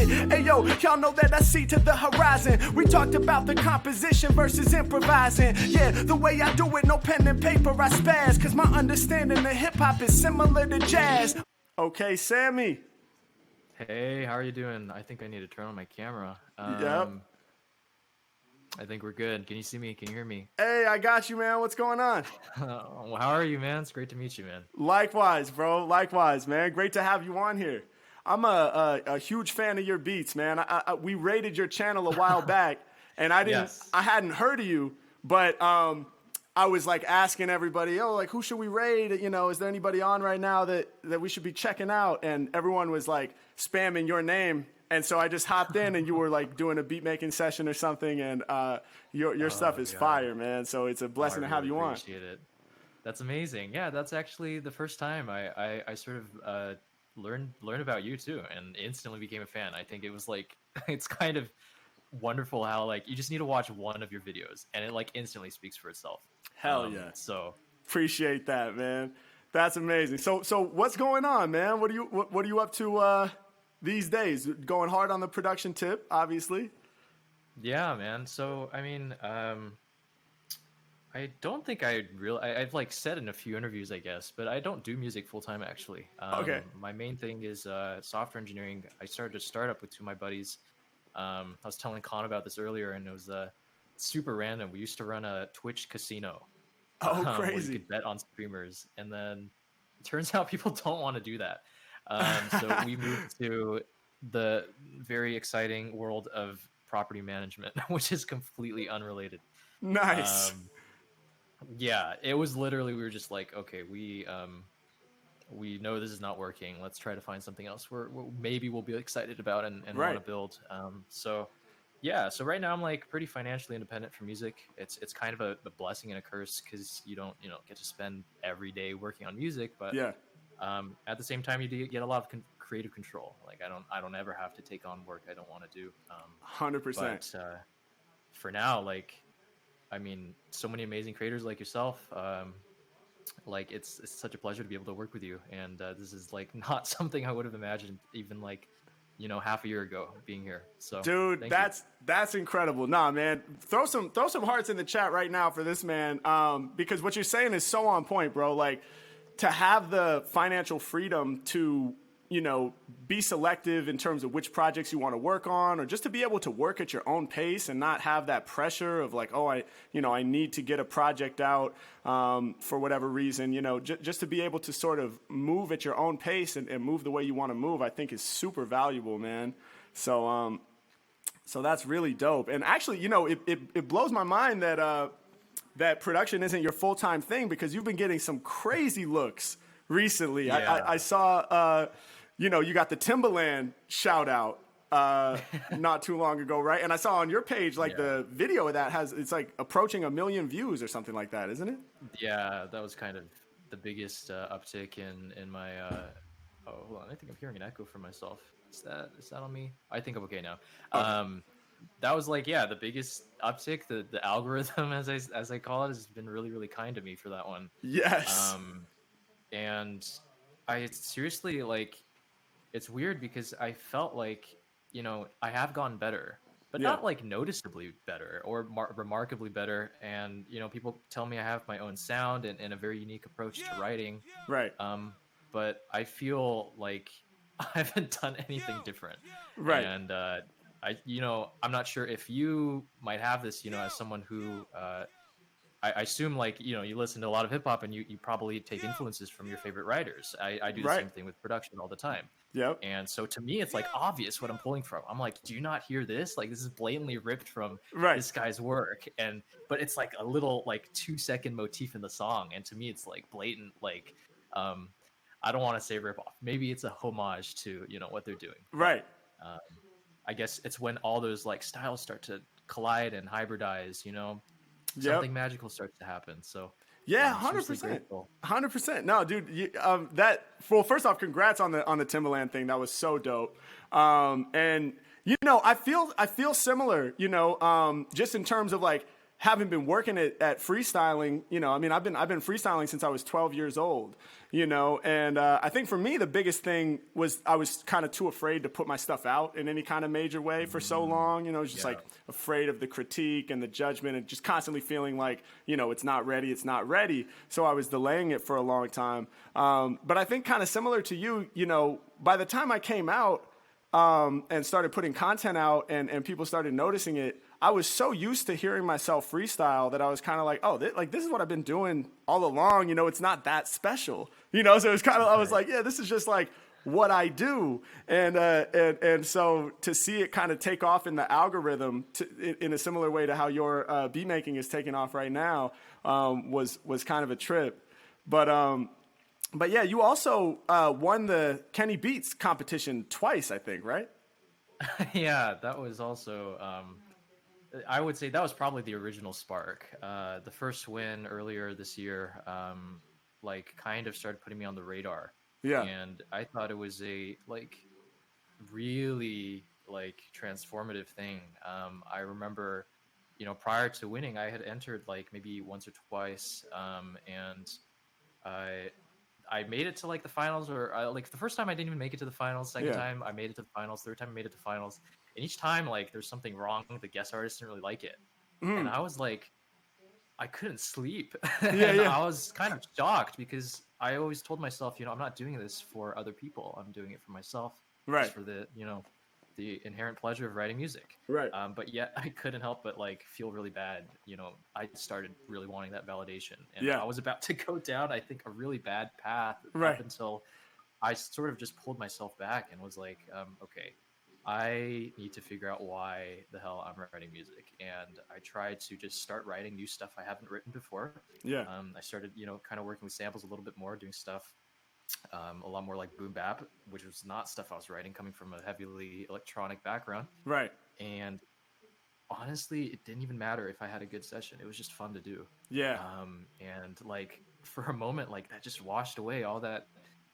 it. Hey yo, y'all know that I see to the horizon. We talked about the composition versus improvising. Yeah, the way I do it, no pen and paper, I spaz. Cause my understanding of hip hop is similar to jazz. Okay, Sammy. Hey, how are you doing? I think I need to turn on my camera. Yep. I think we're good. Can you see me? Can you hear me? Hey, I got you, man. What's going on? Well, how are you, man? It's great to meet you, man. Likewise, bro. Likewise, man. Great to have you on here. I'm a huge fan of your beats, man. We raided your channel a while back, and I hadn't heard of you, but I was like asking everybody, oh, like who should we raid? You know, is there anybody on right now that we should be checking out? And everyone was like spamming your name. And so I just hopped in, and you were like doing a beat making session or something, and your stuff is fire, man. So it's a blessing to have you on. Appreciate it. That's amazing. Yeah, that's actually the first time I sort of learned about you too, and instantly became a fan. I think it was like it's kind of wonderful how like you just need to watch one of your videos, and it like instantly speaks for itself. Hell yeah! So appreciate that, man. That's amazing. So what's going on, man? What are you up to? These days, going hard on the production tip, obviously. Yeah, man. So, I mean, I don't think I've like said in a few interviews, I guess, but I don't do music full time actually. Okay. My main thing is software engineering. I started a startup with two of my buddies. I was telling Con about this earlier, and it was super random. We used to run a Twitch casino. Oh, Where crazy! you could bet on streamers, and then it turns out people don't want to do that. So we moved to the very exciting world of property management, which is completely unrelated. Nice. Yeah, it was literally, we were just like, okay, we know this is not working. Let's try to find something else where maybe we'll be excited about and Right. want to build. So yeah, so right now I'm like pretty financially independent for music. It's kind of a blessing and a curse because you don't get to spend every day working on music, but yeah. At the same time, you do get a lot of creative control. Like I don't ever have to take on work I don't want to do. 100%. But for now, like, I mean, so many amazing creators like yourself. Like it's such a pleasure to be able to work with you. And this is like not something I would have imagined even like, half a year ago being here. So dude, that's incredible. Nah, man, throw some hearts in the chat right now for this man. Because what you're saying is so on point, bro. Like, to have the financial freedom to, be selective in terms of which projects you want to work on, or just to be able to work at your own pace and not have that pressure of like, oh, I need to get a project out for whatever reason, just to be able to sort of move at your own pace and move the way you want to move, I think is super valuable, man. So that's really dope. And actually, it blows my mind that production isn't your full-time thing, because you've been getting some crazy looks recently. Yeah. I saw, you got the Timbaland shout out not too long ago, right? And I saw on your page, like the video of that it's like approaching 1 million views or something like that, isn't it? Yeah, that was kind of the biggest uptick in my, hold on, I think I'm hearing an echo from myself. Is that on me? I think I'm okay now. Okay. That was like, the biggest uptick. The algorithm, as I call it, has been really, really kind to me for that one. Yes. And I seriously, like, it's weird because I felt like, I have gotten better, but not like noticeably better or remarkably better. And, people tell me I have my own sound and a very unique approach to writing. Right. But I feel like I haven't done anything different. Right. And, I'm not sure if you might have this, as someone who, I assume like, you listen to a lot of hip hop and you probably take influences from your favorite writers. I do the same thing with production all the time. Yep. And so to me, it's like obvious what I'm pulling from. I'm like, do you not hear this? Like, this is blatantly ripped from this guy's work. But it's like a little like 2-second motif in the song. And to me, it's like blatant, like, I don't want to say rip off. Maybe it's a homage to, what they're doing. Right. I guess it's when all those like styles start to collide and hybridize, something magical starts to happen. So yeah, 100%, 100%. No, dude, first off, congrats on the Timbaland thing. That was so dope. And I feel similar, just in terms of like having been working at freestyling, you know, I mean, I've been freestyling since I was 12 years old, you know, and I think for me the biggest thing was I was kind of too afraid to put my stuff out in any kind of major way for so long, you know, just like afraid of the critique and the judgment and just constantly feeling like, you know, it's not ready. So I was delaying it for a long time. But I think kind of similar to you, you know, by the time I came out and started putting content out and people started noticing it, I was so used to hearing myself freestyle that I was kind of like, oh, this is what I've been doing all along. You know, it's not that special, you know? So it was kind of, I was like, yeah, this is just like what I do. And so to see it kind of take off in the algorithm in a similar way to how your beat making is taking off right now was kind of a trip. But yeah, you also won the Kenny Beats competition twice, I think, right? Yeah, that was also, I would say that was probably the original spark. The first win earlier this year, like kind of started putting me on the radar. Yeah. And I thought it was a like really like transformative thing. I remember, you know, prior to winning, I had entered like maybe once or twice, and I made it to like the finals, or like the first time I didn't even make it to the finals. Second time I made it to the finals. Third time I made it to finals. And each time like there's something wrong. The guest artist didn't really like it, and I was like, I couldn't sleep. And I was kind of shocked because I always told myself, you know, I'm not doing this for other people. I'm doing it for myself, just for the, you know, the inherent pleasure of writing music. Right. But yet I couldn't help but like feel really bad. You know, I started really wanting that validation, and I was about to go down, I think, a really bad path up until I sort of just pulled myself back and was like, okay, I need to figure out why the hell I'm writing music. And I tried to just start writing new stuff I haven't written before. Yeah. I started, you know, kind of working with samples a little bit more, doing stuff a lot more like boom bap, which was not stuff I was writing, coming from a heavily electronic background. Right. And honestly, it didn't even matter if I had a good session. It was just fun to do. Yeah. And like for a moment, like that just washed away all that,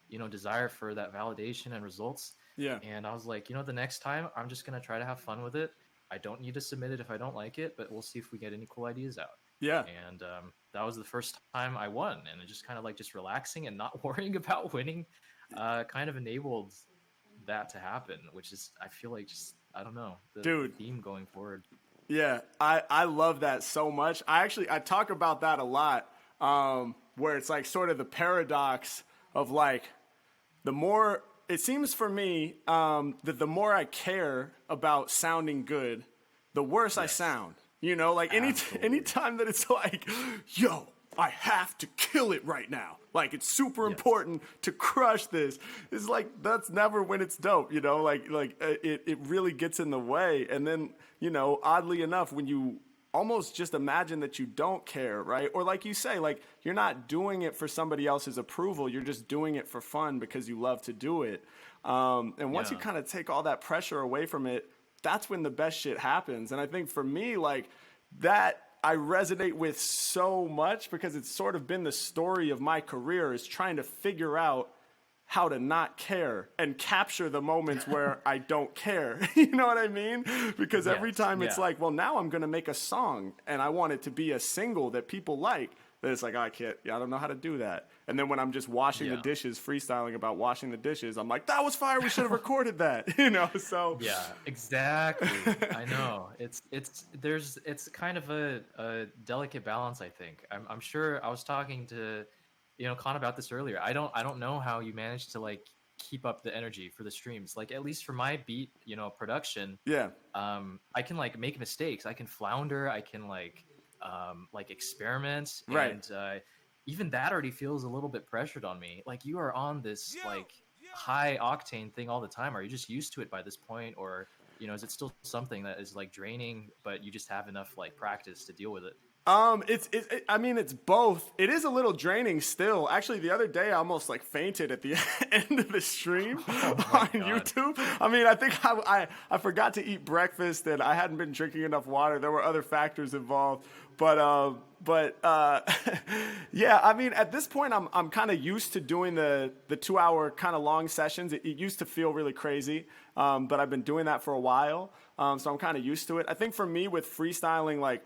you know, desire for that validation and results. Yeah. And I was like, you know, the next time I'm just going to try to have fun with it. I don't need to submit it if I don't like it, but we'll see if we get any cool ideas out. Yeah. And that was the first time I won, and it just kind of like just relaxing and not worrying about winning kind of enabled that to happen, which is, I feel like, just, I don't know, the theme going forward. Yeah, I love that so much. I talk about that a lot, where it's like sort of the paradox of like, the more, it seems for me that the more I care about sounding good, the worse I sound. You know, like anytime that it's like, yo, I have to kill it right now. Like, it's super important to crush this. It's like, that's never when it's dope, you know, like it really gets in the way. And then, you know, oddly enough, when you almost just imagine that you don't care, right? Or like you say, like, you're not doing it for somebody else's approval. You're just doing it for fun because you love to do it. And once you kind of take all that pressure away from it, that's when the best shit happens. And I think for me, like, that I resonate with so much because it's sort of been the story of my career, is trying to figure out how to not care and capture the moments where I don't care. You know what I mean? Because every time it's like, well, now I'm going to make a song and I want it to be a single that people like. Then it's like, I don't know how to do that. And then when I'm just washing the dishes, freestyling about washing the dishes, I'm like, that was fire. We should have recorded that, you know? So yeah, exactly. I know it's kind of a delicate balance. I think I'm sure I was talking to, you know, Khan about this earlier. I don't know how you manage to like keep up the energy for the streams. Like, at least for my beat, you know, production. Yeah. I can like make mistakes. I can flounder. I can like experiment, and even that already feels a little bit pressured on me. Like, you are on this like high octane thing all the time. Are you just used to it by this point, or, you know, is it still something that is like draining, but you just have enough like practice to deal with it? I mean, it's both. It is a little draining still. Actually, the other day I almost like fainted at the end of the stream on YouTube. I mean, I think I forgot to eat breakfast and I hadn't been drinking enough water. There were other factors involved, but yeah, I mean, at this point I'm kind of used to doing the 2 hour kind of long sessions. It used to feel really crazy. But I've been doing that for a while. So I'm kind of used to it. I think for me with freestyling, like,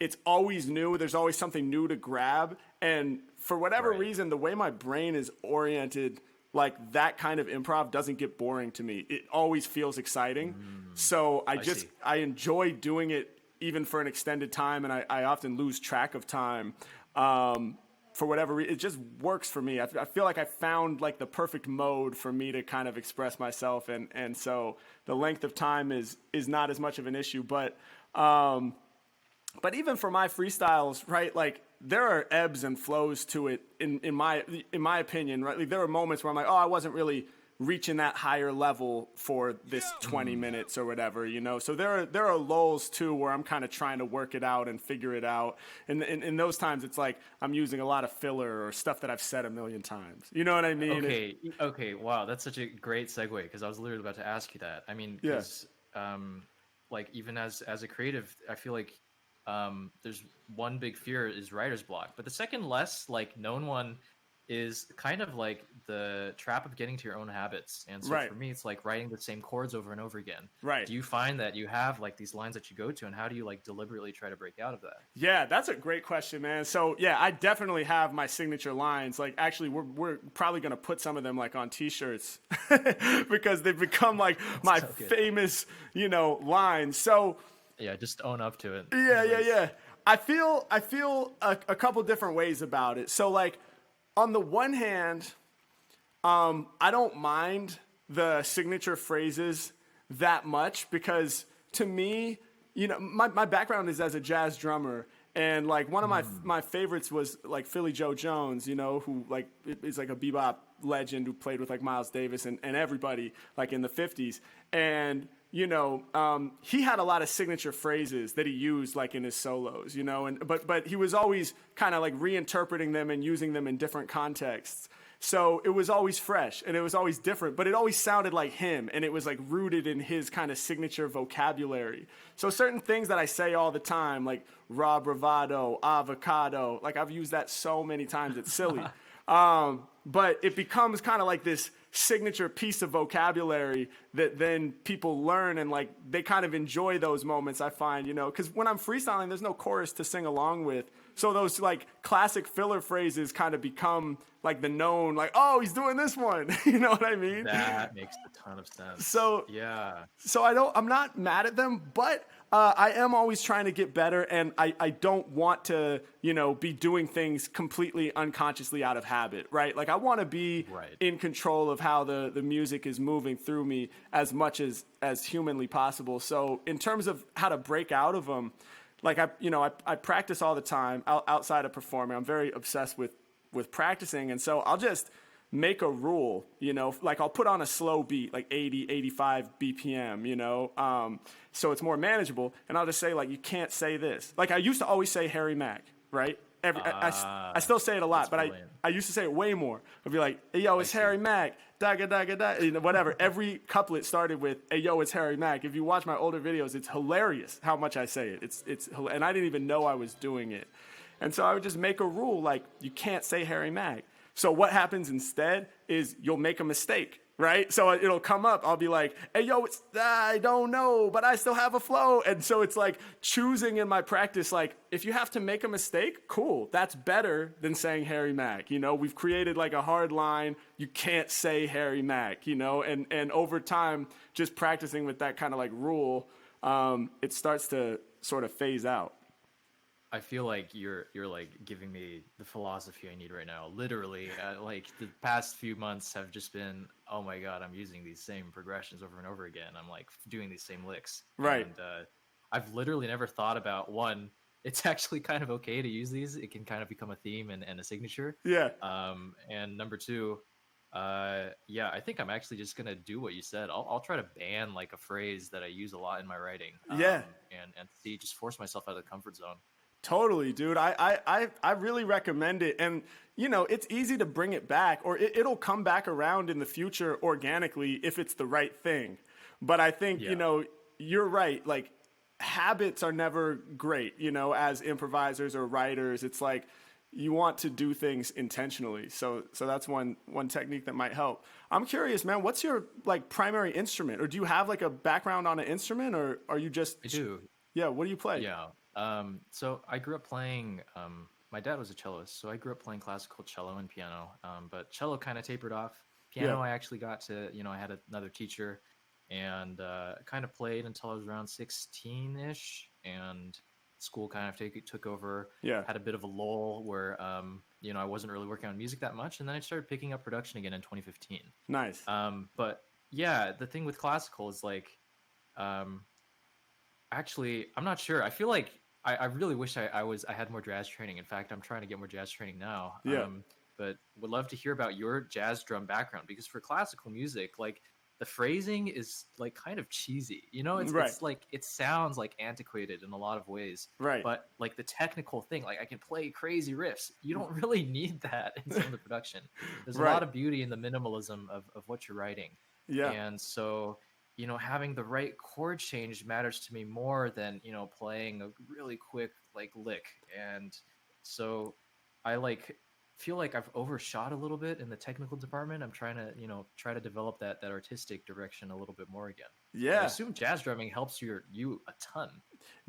it's always new. There's always something new to grab. And for whatever reason, the way my brain is oriented, like that kind of improv doesn't get boring to me. It always feels exciting. So I enjoy doing it even for an extended time. And I often lose track of time. For whatever reason, it just works for me. I feel like I found like the perfect mode for me to kind of express myself. And so the length of time is not as much of an issue, but even for my freestyles, right? Like there are ebbs and flows to it in my opinion, right? Like there are moments where I'm like, oh, I wasn't really reaching that higher level for this 20 minutes or whatever, you know? So there are lulls too, where I'm kind of trying to work it out and figure it out. And in those times, it's like I'm using a lot of filler or stuff that I've said a million times. You know what I mean? Okay. Wow. That's such a great segue, because I was literally about to ask you that. I mean, because like even as a creative, I feel like there's one big fear is writer's block, but the second less like known one is kind of like the trap of getting to your own habits. And so for me, it's like writing the same chords over and over again. Right. Do you find that you have like these lines that you go to, and how do you like deliberately try to break out of that? Yeah, that's a great question, man. So yeah, I definitely have my signature lines. Like actually we're probably going to put some of them like on t-shirts because they've become like my famous, you know, lines. So yeah, just own up to it. Yeah. I feel a couple different ways about it. So like, on the one hand, I don't mind the signature phrases that much, because to me, you know, my background is as a jazz drummer, and like one of my favorites was like Philly Joe Jones, you know, who like is like a bebop legend who played with like Miles Davis and everybody like in the 50s. And you know, he had a lot of signature phrases that he used like in his solos, you know, and but he was always kind of like reinterpreting them and using them in different contexts. So it was always fresh and it was always different, but it always sounded like him, and it was like rooted in his kind of signature vocabulary. So certain things that I say all the time, like raw bravado, avocado, like I've used that so many times, it's silly. But it becomes kind of like this signature piece of vocabulary that then people learn, and like they kind of enjoy those moments, I find, you know, because when I'm freestyling, there's no chorus to sing along with. So those like classic filler phrases kind of become like the known, like, oh, he's doing this one. You know what I mean? That makes a ton of sense. So yeah. So I'm not mad at them, but I am always trying to get better, and I don't want to, you know, be doing things completely unconsciously out of habit, right? Like I want to be in control of how the music is moving through me as much as humanly possible. So in terms of how to break out of them, like I practice all the time outside of performing. I'm very obsessed with practicing, and so I'll just make a rule, you know, like I'll put on a slow beat, like 80, 85 BPM, you know, so it's more manageable, and I'll just say like, you can't say this. Like I used to always say Harry Mack, right? I still say it a lot, but I used to say it way more. I'd be like, hey, yo, it's Harry Mack, daga, daga, daga, you know, whatever. Every couplet started with, hey, yo, it's Harry Mack. If you watch my older videos, it's hilarious how much I say it. And I didn't even know I was doing it. And so I would just make a rule, like, you can't say Harry Mack. So what happens instead is you'll make a mistake, right? So it'll come up. I'll be like, hey, yo, I don't know, but I still have a flow. And so it's like choosing in my practice, like, if you have to make a mistake, cool. That's better than saying Harry Mack. You know, we've created like a hard line. You can't say Harry Mack, you know, and over time, just practicing with that kind of like rule, it starts to sort of phase out. I feel like you're like giving me the philosophy I need right now. Literally, like the past few months have just been, oh my God, I'm using these same progressions over and over again. I'm like doing these same licks. Right. And I've literally never thought about, one, it's actually kind of okay to use these. It can kind of become a theme and a signature. Yeah. And number two, yeah, I think I'm actually just gonna do what you said. I'll try to ban like a phrase that I use a lot in my writing. Yeah. And see, just force myself out of the comfort zone. Totally, dude. I really recommend it. And, you know, it's easy to bring it back, or it'll come back around in the future organically if it's the right thing. But I think, you know, you're right. Like, habits are never great, you know, as improvisers or writers. It's like you want to do things intentionally. So that's one technique that might help. I'm curious, man, what's your, like, primary instrument? Or do you have, like, a background on an instrument, or are you just... I do. Yeah, what do you play? Yeah. So I grew up playing. My dad was a celloist, so I grew up playing classical cello and piano. But cello kind of tapered off. Piano, I actually got to, I had another teacher, and kind of played until I was around 16-ish, and school kind of took over. Yeah. Had a bit of a lull where, I wasn't really working on music that much, and then I started picking up production again in 2015. Nice. But yeah, the thing with classical is like, actually, I'm not sure. I feel like I really wish I had more jazz training. In fact, I'm trying to get more jazz training now. Yeah. But would love to hear about your jazz drum background, because for classical music, like the phrasing is like kind of cheesy. It's like it sounds like antiquated in a lot of ways. Right. But like the technical thing, like I can play crazy riffs. You don't really need that in some of the production. There's a lot of beauty in the minimalism of what you're writing. Yeah. And so, having the right chord change matters to me more than, playing a really quick like lick. And so I feel like I've overshot a little bit in the technical department. I'm trying to, try to develop that artistic direction a little bit more again. Yeah. I assume jazz drumming helps you a ton.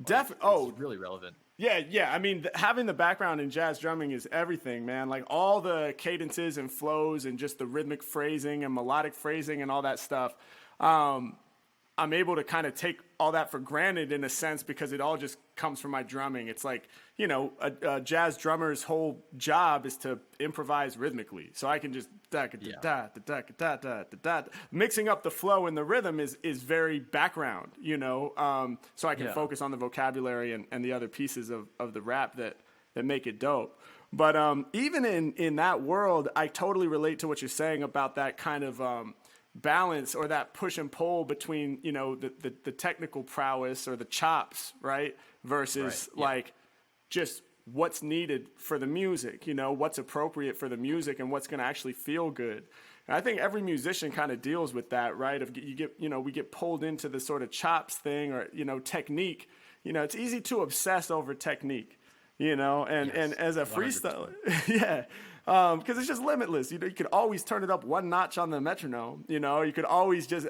Definitely. It's really relevant. Yeah. I mean, having the background in jazz drumming is everything, man. Like all the cadences and flows and just the rhythmic phrasing and melodic phrasing and all that stuff. I'm able to kind of take all that for granted in a sense, because it all just comes from my drumming. It's like, a jazz drummer's whole job is to improvise rhythmically. So I can just mixing up the flow and the rhythm is very background, so I can focus on the vocabulary and the other pieces of the rap that make it dope. But even in that world, I totally relate to what you're saying about that kind of balance, or that push and pull between the technical prowess or the chops, right, versus like just what's needed for the music, what's appropriate for the music and what's going to actually feel good. And I think every musician kind of deals with that, right? If you get we get pulled into the sort of chops thing, or technique. It's easy to obsess over technique, and as a freestyler, yeah. Because it's just limitless. You could always turn it up one notch on the metronome. You could always just,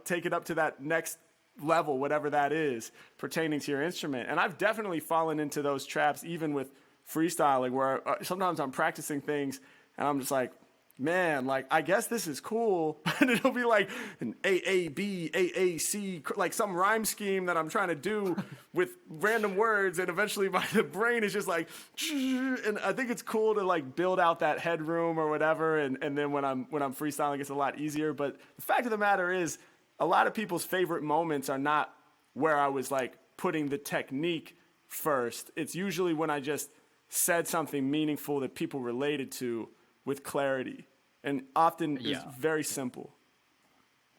take it up to that next level, whatever that is, pertaining to your instrument. And I've definitely fallen into those traps, even with freestyling, where sometimes I'm practicing things and I'm just like, man, like, I guess this is cool. And it'll be like an AAB, AAC, like some rhyme scheme that I'm trying to do with random words. And eventually the brain is just like, and I think it's cool to like build out that headroom or whatever. And then when I'm freestyling, it's a lot easier. But the fact of the matter is, a lot of people's favorite moments are not where I was like putting the technique first. It's usually when I just said something meaningful that people related to, with clarity, and often is very simple.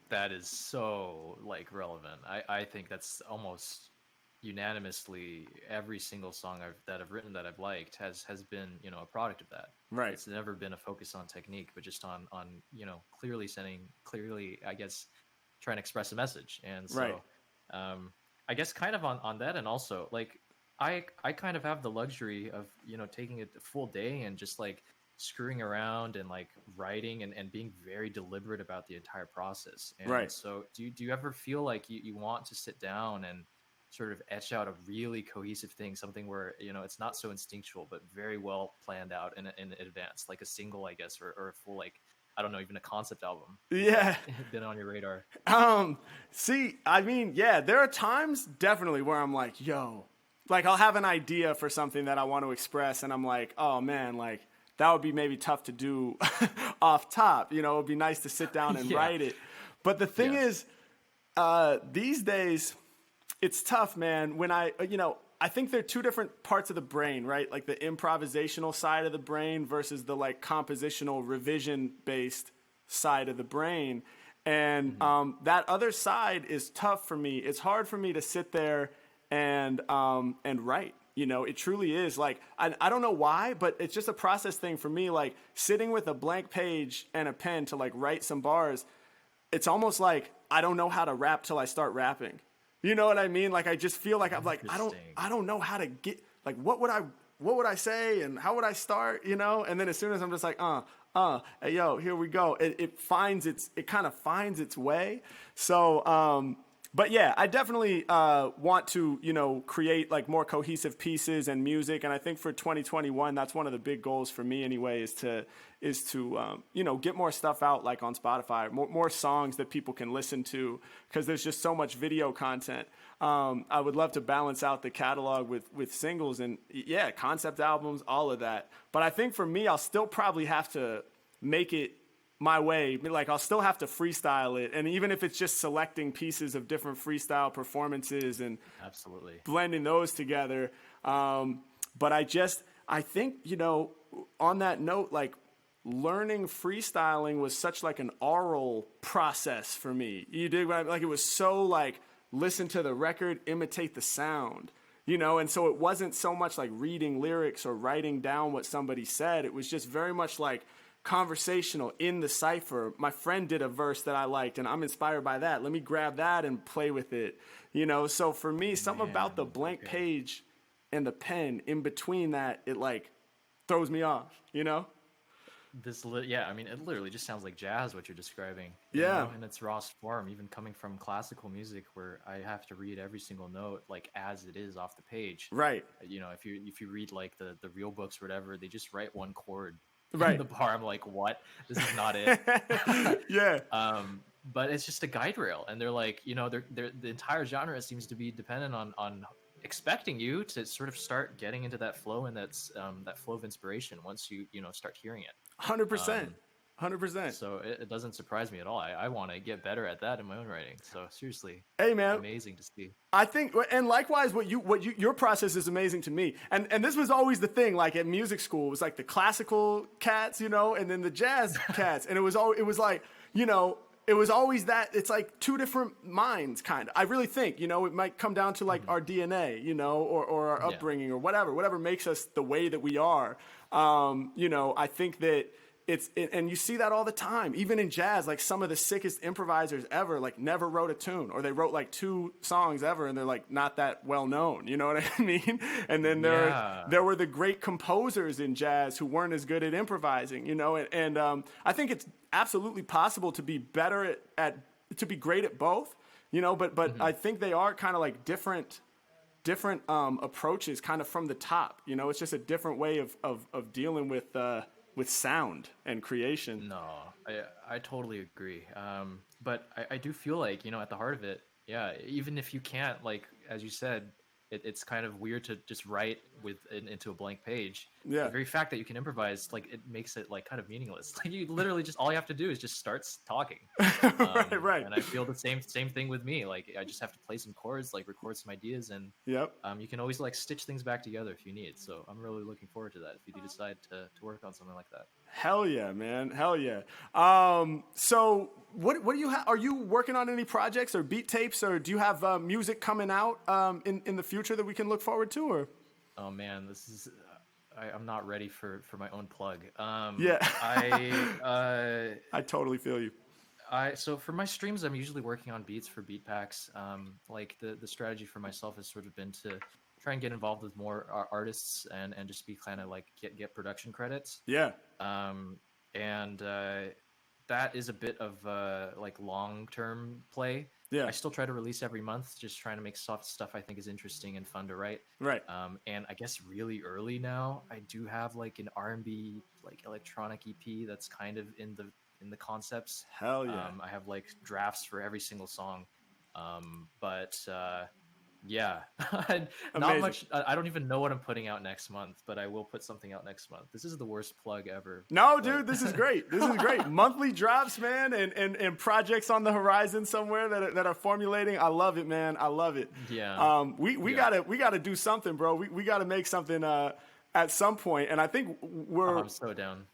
That is so like relevant. I think that's almost unanimously every single song that I've written that I've liked has been a product of that. Right. It's never been a focus on technique, but just on clearly I guess trying to express a message. And so I guess kind of on that, and also like I kind of have the luxury of taking a full day and just like screwing around and like writing and being very deliberate about the entire process. And so do you ever feel like you want to sit down and sort of etch out a really cohesive thing, something where it's not so instinctual but very well planned out in advance, like a single, I guess, or a full, like, I don't know, even a concept album? Yeah. Been on your radar? See, I mean, yeah, there are times definitely where I'm like, yo, like I'll have an idea for something that I want to express, and I'm like, oh man, like that would be maybe tough to do off top. It would be nice to sit down and write it. But the thing is, these days, it's tough, man. When I think they're two different parts of the brain, right? Like the improvisational side of the brain versus the like compositional revision-based side of the brain. And that other side is tough for me. It's hard for me to sit there and write. It truly is. Like, I don't know why, but it's just a process thing for me. Like, sitting with a blank page and a pen to, like, write some bars, it's almost like I don't know how to rap till I start rapping. You know what I mean? Like, I just feel like I'm like, I don't know how to get, like, what would I say and how would I start, And then as soon as I'm just like, hey, yo, here we go. It kind of finds its way. So, But yeah, I definitely want to, create like more cohesive pieces and music. And I think for 2021, that's one of the big goals for me anyway, is to get more stuff out like on Spotify, more songs that people can listen to, because there's just so much video content. I would love to balance out the catalog with singles and yeah, concept albums, all of that. But I think for me, I'll still probably have to make it my way. Like I'll still have to freestyle it. And even if it's just selecting pieces of different freestyle performances and absolutely blending those together. But I think, on that note, like learning freestyling was such like an oral process for me. You dig what I mean? Like it was so like, listen to the record, imitate the sound, and so it wasn't so much like reading lyrics or writing down what somebody said. It was just very much like conversational in the cipher. My friend did a verse that I liked and I'm inspired by that. Let me grab that and play with it, So for me, something about the blank page and the pen in between that, it like throws me off, I mean, it literally just sounds like jazz, what you're describing. Yeah. In its rawest form, even coming from classical music where I have to read every single note like as it is off the page. Right. If you read like the real books or whatever, they just write one chord right in the bar. I'm like, what? This is not it. Yeah. But it's just a guide rail, and they're like, the entire genre seems to be dependent on expecting you to sort of start getting into that flow and that flow of inspiration once you start hearing it. 100%. 100%. So it doesn't surprise me at all. I want to get better at that in my own writing. So seriously, hey man, amazing to see. I think, and likewise, your process is amazing to me. And this was always the thing. Like at music school, it was like the classical cats, and then the jazz cats, and it was always that. It's like two different minds, kind of. I really think, it might come down to like our DNA, or our upbringing or whatever makes us the way that we are. I think that and you see that all the time, even in jazz. Like some of the sickest improvisers ever, like never wrote a tune, or they wrote like 2 songs ever, and they're like not that well known. You know what I mean? And then there were the great composers in jazz who weren't as good at improvising. And I think it's absolutely possible to be better to be great at both. But I think they are kind of like different approaches, kind of from the top. It's just a different way of dealing with sound and creation. No, I totally agree. But I do feel like, at the heart of it, even if you can't, like, as you said, it's kind of weird to just write into a blank page. Yeah. The very fact that you can improvise, like, it makes it like kind of meaningless. Like you literally just, all you have to do is just start talking. Right. And I feel the same thing with me. Like I just have to play some chords, like record some ideas, and yep. You can always like stitch things back together if you need. So I'm really looking forward to that if you do decide to work on something like that. Hell yeah, man. Hell yeah. So what do you have? Are you working on any projects or beat tapes, or do you have music coming out in the future that we can look forward to? Or oh man, this is I'm not ready for my own plug. Yeah. I totally feel you. So for my streams, I'm usually working on beats for beat packs. Like the strategy for myself has sort of been to try and get involved with more artists and just be kind of like get production credits. Yeah. And that is a bit of like long-term play. Yeah. I still try to release every month, just trying to make soft stuff I think is interesting and fun to write. Right. And I guess really early now, I do have like an R&B like electronic EP that's kind of in the concepts. Hell yeah. I have like drafts for every single song. But yeah, not much. I don't even know what I'm putting out next month, but I will put something out next month. This is the worst plug ever. No, dude, this is great. This is great. Monthly drops, man, and projects on the horizon somewhere that are formulating. I love it, man. I love it. Yeah. We gotta do something, bro. We gotta make something at some point, and I think I'm so down.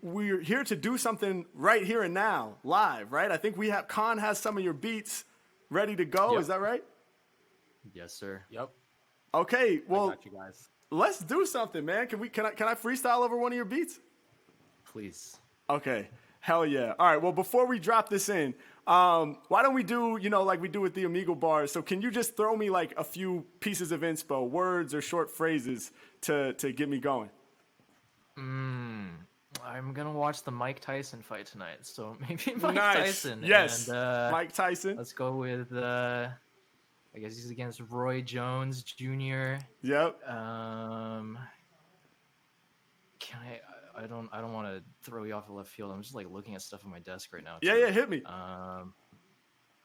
We're here to do something right here and now, live, right? I think Khan has some of your beats ready to go. Yep. Is that right? Yes, sir. Yep. Okay, well, I got you guys. Let's do something, man. Can I freestyle over one of your beats? Please. Okay. Hell yeah. All right. Well, before we drop this in, why don't we do, like we do with the Amigo bars? So can you just throw me like a few pieces of inspo, words or short phrases to get me going? I'm gonna watch the Mike Tyson fight tonight, so maybe Mike Nice. Tyson. Yes, And, Mike Tyson. Let's go with. I guess he's against Roy Jones Jr. Yep. Can I don't want to throw you off the left field. I'm just like looking at stuff on my desk right now. Yeah, too. yeah, hit me. I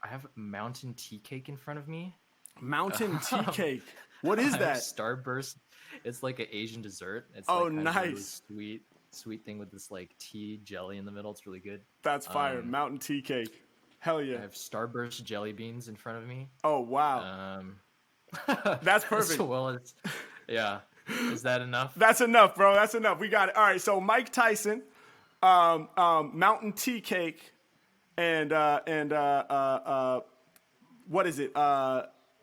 have mountain tea cake in front of me. Mountain tea cake. What is that? Starburst. It's like an Asian dessert. It's Oh, like kind of nice. really sweet thing with this like tea jelly in the middle. It's really good. That's fire. Mountain tea cake. Hell yeah. I have Starburst jelly beans in front of me. Oh, wow. That's perfect. Well, it's yeah. Is that enough? That's enough, bro. That's enough. We got it. All right. So Mike Tyson, mountain tea cake, and what is it?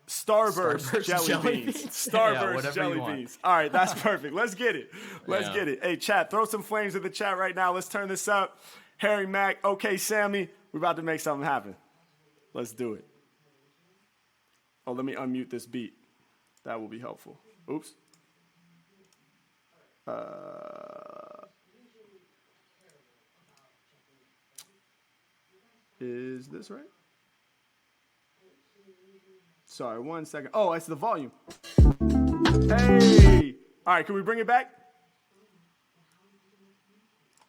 Starburst jelly beans. Starburst Yeah, jelly beans. All right, that's perfect. Let's get it. Let's get it. Hey, chat, throw some flames in the chat right now. Let's turn this up. Harry Mack, okay, Sammy, we're about to make something happen. Let's do it. Oh, let me unmute this beat. That will be helpful. Oops. Is this right? Sorry, 1 second. Oh, it's the volume. Hey! All right, can we bring it back?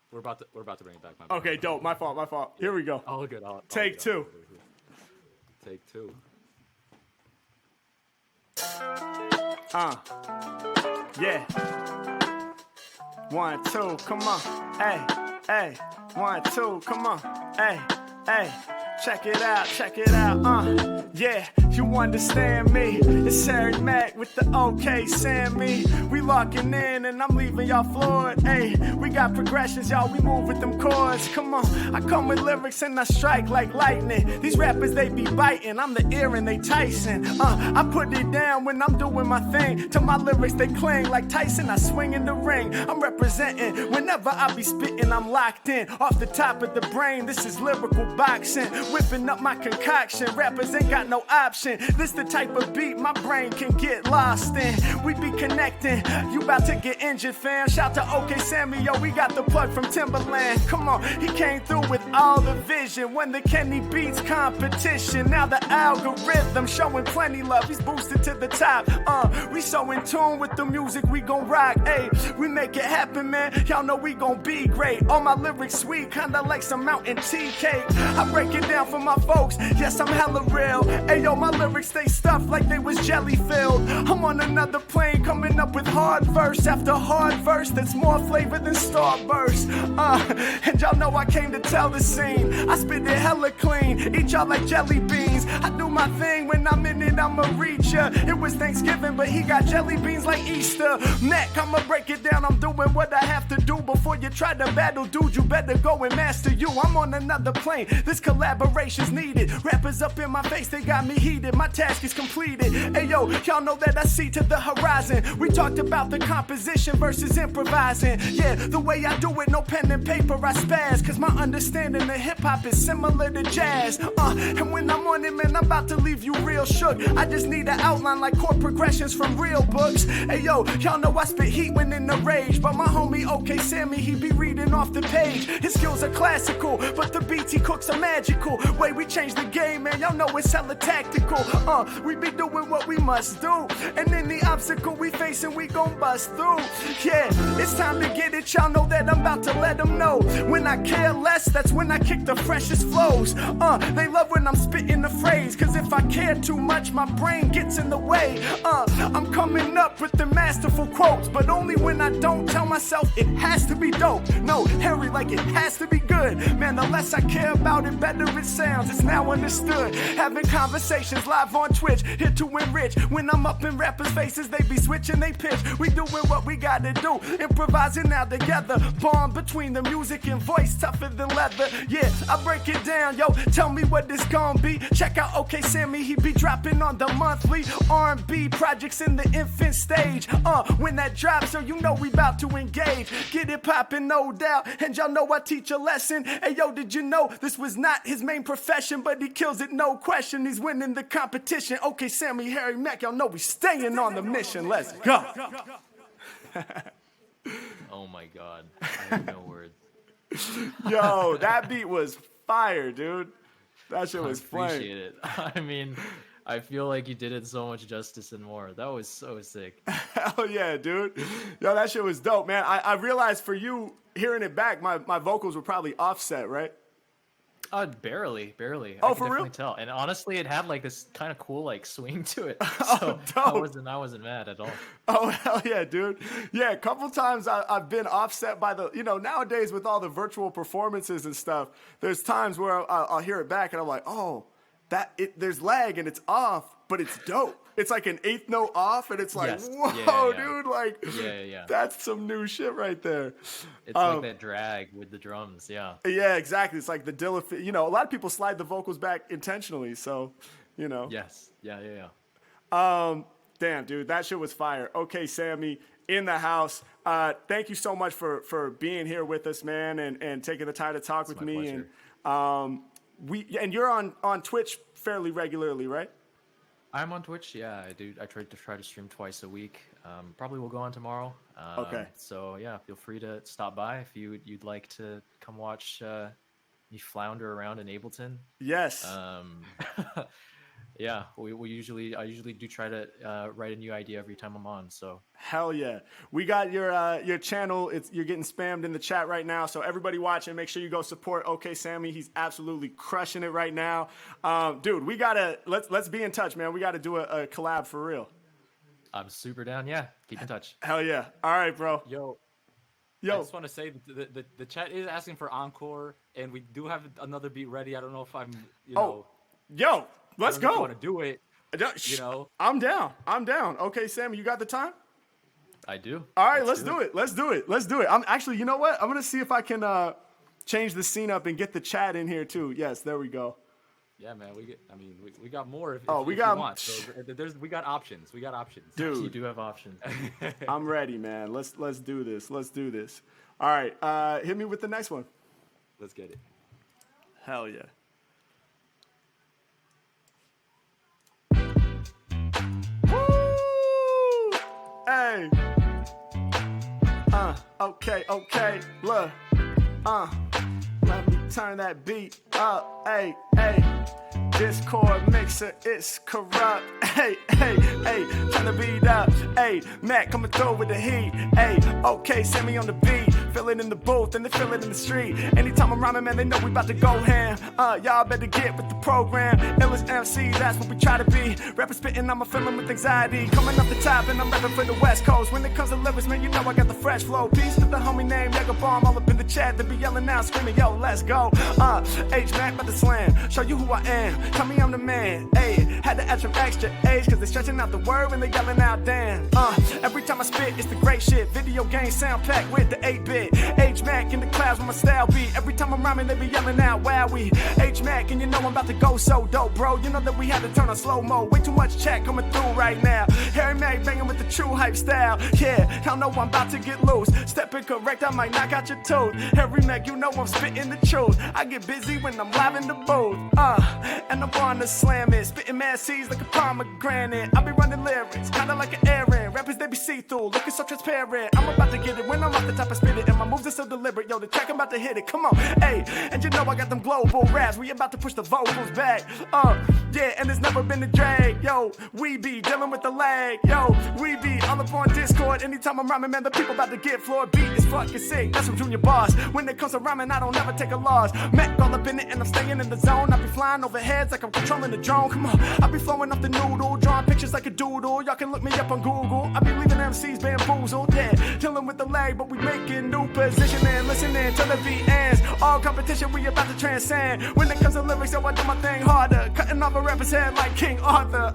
We're about to bring it back. My bad. Okay, dope. My fault. Here we go. All good. Take two. Take two. Yeah. 1, 2, come on. Hey. 1, 2, come on. Hey. Check it out. Yeah, you understand me. It's Harry Mack with the OK Sammy. We locking in and I'm leaving y'all floored. Hey, we got progressions, y'all. We move with them chords. Come on, I come with lyrics and I strike like lightning. These rappers, they be biting. I'm the ear and they Tyson. I put it down when I'm doing my thing. To my lyrics, they cling like Tyson. I swing in the ring. I'm representing. Whenever I be spitting, I'm locked in. Off the top of the brain, this is lyrical boxing. Whipping up my concoction. Rappers ain't got no option. This the type of beat my brain can get lost in. We be connecting. You about to get injured, fam. Shout to OK Sammy, yo, we got the plug from Timberland. Come on, he came through with all the vision. When the Kenny Beats competition. Now the algorithm showing plenty love. He's boosted to the top. We so in tune with the music, we gon' rock. Hey, we make it happen, man. Y'all know we gon' be great. All my lyrics sweet, kinda like some mountain tea cake. I break it down for my folks. Yes, I'm hella real. Hey, yo, my lyrics stay stuffed like they was jelly filled. I'm on another plane coming up with hard verse after hard verse that's more flavor than Starburst. And y'all know I came to tell the scene. I spit it hella clean, eat y'all like jelly beans. I do my thing when I'm in it, I'ma reach ya. It was Thanksgiving, but he got jelly beans like Easter. Mac, I'ma break it down, I'm doing what I have to do. Before you try to battle, dude, you better go and master you. I'm on another plane, this collaboration's needed. Rappers up in my face, they got me heated. My task is completed. Hey yo, y'all know that I see to the horizon. We talked about the composition versus improvising. Yeah, the way I do it, no pen and paper, I spaz. Cause my understanding of hip hop is similar to jazz. And when I'm on it, man, I'm about to leave you real shook. I just need an outline like chord progressions from real books. Hey yo, y'all know I spit heat when in the rage. But my homie OK Sammy, he be reading off the page. His skills are classical, but the beats he cooks are magical. Way we change the game, man, y'all know it's hella tactical. We be doing what we must do. And any obstacle we facing, we gon' bust through. Yeah, it's time to get it, y'all know that I'm about to let them know. When I care less, that's when I kick the freshest flows. They love when I'm spitting the phrase. Cause if I care too much, my brain gets in the way. I'm coming up with the masterful quotes. But only when I don't tell myself it has to be dope. No, Harry, like it has to be good. Man, the less I care about it, better it sounds. It's now understood. Having conversations live on Twitch, here to enrich. When I'm up in rappers' faces, they be switching they pitch. We doing what we gotta do, improvising now together. Bond between the music and voice, tougher than leather. Yeah, I break it down, yo. Tell me what this gon' be. Check out OK Sammy, he be dropping on the monthly R&B projects in the infant stage. When that drops, so you know we about to engage. Get it poppin', no doubt. And y'all know I teach a lesson. Hey yo, did you know this was not his main profession, but he kills it, no question. He's winning the competition. OK Sammy, Harry Mack, y'all know we staying on the mission. Let's go. Oh my God. I have no words. Yo, that beat was fire, dude. That shit was flame. I appreciate it. I mean, I feel like you did it so much justice and more. That was so sick. Hell yeah, dude. Yo, that shit was dope, man. I realized for you, hearing it back, my vocals were probably offset, right? Barely. Oh, I for can real? definitely tell. And honestly, it had like this kind of cool like swing to it. Oh, So dope. I wasn't mad at all. Oh, hell yeah, dude. Yeah, a couple times I've been offset by nowadays with all the virtual performances and stuff, there's times where I'll hear it back and I'm like, oh, there's lag and it's off, but it's dope. It's like an eighth note off and it's like, Yes. whoa, Yeah. dude, like, Yeah. that's some new shit right there. It's like that drag with the drums. Yeah. Yeah, exactly. It's like the Dilla, a lot of people slide the vocals back intentionally, so, Yes. Yeah. Damn, dude, that shit was fire. Okay, Sammy, in the house. Thank you so much for being here with us, man, and taking the time to talk with my me. pleasure. And you're on Twitch fairly regularly, right? I'm on Twitch. Yeah, I do. I try to stream twice a week. Probably will go on tomorrow. Okay. So yeah, feel free to stop by if you'd like to come watch me flounder around in Ableton. Yes. Yeah, I usually do try to write a new idea every time I'm on. So Hell yeah. We got your channel. You're getting spammed in the chat right now. So everybody watching, make sure you go support OK Sammy. He's absolutely crushing it right now. Dude, let's be in touch, man. We gotta do a collab for real. I'm super down. Yeah, keep in touch. Hell yeah. All right, bro. Yo. I just want to say the chat is asking for encore, and we do have another beat ready. I don't know if I'm, Yo, let's go. Want to do it? I'm down. Okay, Sammy, you got the time? I do. All right, let's do it. Let's do it. I'm actually, you know what? I'm gonna see if I can change the scene up and get the chat in here too. Yes, there we go. Yeah, man. We got more. If we you got want. So we got options. Dude, You do have options. I'm ready, man. Let's do this. All right, hit me with the next one. Let's get it. Hell yeah. Woo! Hey. Okay, look. Let me turn that beat up. Hey. Discord mixer, it's corrupt. Hey, turn the beat up. Hey, Mac coming through with the heat. Hey, okay, send me on the beat. Feel it in the booth and they feel it in the street. Anytime I'm rhyming, man, they know we about to go ham. Y'all better get with the program. Illest MC, that's what we try to be. Rapping, spitting, I'm a feeling with anxiety. Coming up the top and I'm rapping for the West Coast. When it comes to lyrics, man, you know I got the fresh flow. Peace to the homie named Mega Bomb. All up in the chat, they be yelling out, screaming, yo, let's go. H-Mac about to slam. Show you who I am. Tell me I'm the man. Hey, had to add some extra A's cause they stretching out the word when they yelling out damn. Every time I spit, it's the great shit. Video game sound packed with the 8-bit. H-Mac in the clouds with my style beat. Every time I'm rhyming, they be yelling out wowie. H-Mac, and you know I'm about to go so dope, bro. You know that we had to turn on slow-mo. Way too much chat coming through right now. Harry Mac banging with the true hype style. Yeah, y'all know I'm about to get loose. Stepping correct, I might knock out your tooth. Harry Mac, you know I'm spitting the truth. I get busy when I'm live in the booth. And I'm on to slam it. Spitting mad seeds like a pomegranate. I be running lyrics, kinda like an errand. Rappers, they be see-through, looking so transparent. I'm about to get it when I'm off the top, I spit it. And my moves are so deliberate. Yo, the track, I'm about to hit it. Come on, hey. And you know I got them global raps. We about to push the vocals back. Yeah, and there's never been a drag. Yo, we be dealing with the lag. Yo, we be all up on Discord. Anytime I'm rhyming, man, the people about to get floored. Beat is fucking sick. That's from Junior Boss. When it comes to rhyming, I don't ever take a loss. Mac all up in it and I'm staying in the zone. I be flying over heads like I'm controlling the drone. Come on, I be flowing off the noodle, drawing pictures like a doodle. Y'all can look me up on Google. I be leaving MCs bamboozled. Yeah, dealing with the lag, but we making new positioning. Listening to the beat ends. All competition, we about to transcend. When it comes to lyrics, yo, I do my thing harder. Cutting off a rapper's head like King Arthur.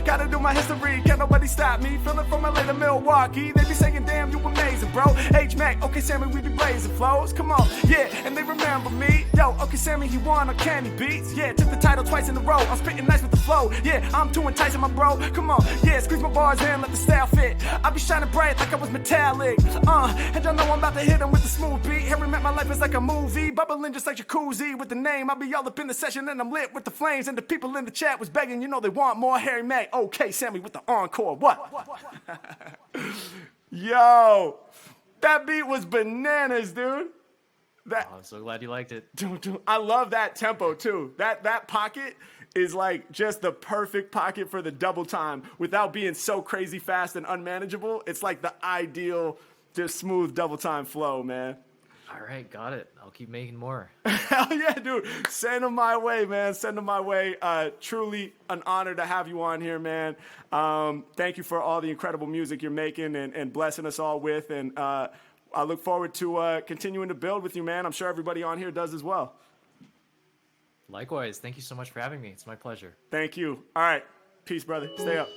Gotta do my history, can't nobody stop me. Feeling from LA to Milwaukee. They be saying, damn, you amazing, bro. H-Mac, okay, Sammy, we be blazing flows. Come on, yeah, and they remember me. Yo, okay, Sammy, he won on Candy Beats. Yeah, took the title twice in a row. I'm spitting nice with the flow. Yeah, I'm too enticing, my bro. Come on, yeah, squeeze my bars in, let the style fit. I be shining bright like I was metallic. And y'all know I'm about to hit him with the smooth beat. Harry Mac, my life is like a movie. Bubbling just like jacuzzi with the name. I be all up in the session and I'm lit with the flames. And the people in the chat was begging, you know they want more Harry Mac. Okay, Sammy with the encore. What? Yo, That beat was bananas, dude. I'm so glad you liked it. I love that tempo too. That pocket is like just the perfect pocket for the double time without being so crazy fast and unmanageable. It's like the ideal, just smooth double time flow, man. All right, got it. I'll keep making more. Hell yeah, dude. Send them my way, man. Send them my way. Truly an honor to have you on here, man. Thank you for all the incredible music you're making and blessing us all with. And I look forward to continuing to build with you, man. I'm sure everybody on here does as well. Likewise. Thank you so much for having me. It's my pleasure. Thank you. All right. Peace, brother. Stay up.